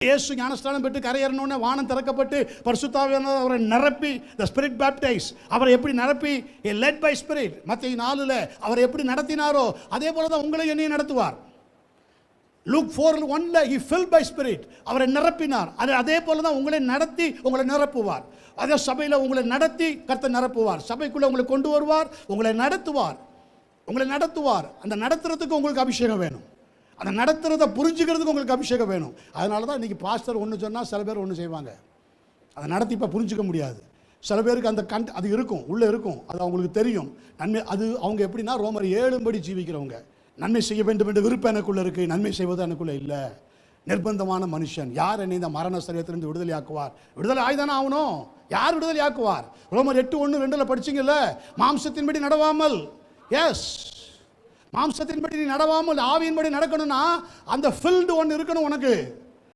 இயேசு ஞானஸ்நானம் பெற்று கரையேறணும்னே வானம் திறக்கப்பட்டு பரிசுத்தாவியானவர் அவரை நிரப்பி, the spirit baptize, அவரை எப்படி நிரப்பி led by spirit, மத்தேயு 4ல் அவரை எப்படி நடத்தினாரோ அதே போல தான் உங்களை என்னையும் நடத்துவார். Luke 4:1 he filled by spirit, அவரை நிரப்பினார். அதே போல தான் உங்களை நடத்தி உங்களை நிரப்புவார். அதே சபையில் உங்களை நடத்தி கர்த்தர் நிரப்புவார். சபைக்குள்ளே உங்களை கொண்டு வருவார், உங்களை நடத்துவார். அந்த நடத்துறதுக்கு உங்களுக்கு அபிஷேகம் வேணும். அந்த நடத்துறதை புரிஞ்சுக்கிறதுக்கு உங்களுக்கு அபிஷேகம் வேணும். அதனால தான் இன்றைக்கி பாஸ்டர் ஒன்று சொன்னால் சில பேர் ஒன்று செய்வாங்க. அதை நடத்தி இப்போ புரிஞ்சிக்க முடியாது. சில பேருக்கு அந்த அது இருக்கும், உள்ளே இருக்கும், அது அவங்களுக்கு தெரியும். நன்மை அது அவங்க எப்படின்னா ரோமர் 7 ஜீவிக்கிறவங்க. நன்மை செய்ய வேண்டும் என்று விருப்பம் எனக்குள்ளே இருக்குது, நன்மை செய்வது எனக்குள்ளே இல்லை. நிர்பந்தமான மனுஷன். யார் என்னை இந்த மரண சரீரத்திலிருந்து விடுதலை ஆக்குவார்? விடுதலை ஆய்தானே ஆகணும். யார் விடுதலை ஆக்குவார்? ரோமர் 8:1-2 படிச்சிங்கல்ல, மாம்சத்தின்படி நடவாமல். எஸ், மாம்சத்தின்படி நீ நடவாமல் ஆவியின்படி நடக்கணும்னா அந்த ஃபில்டு ஒன்று இருக்கணும் உனக்கு.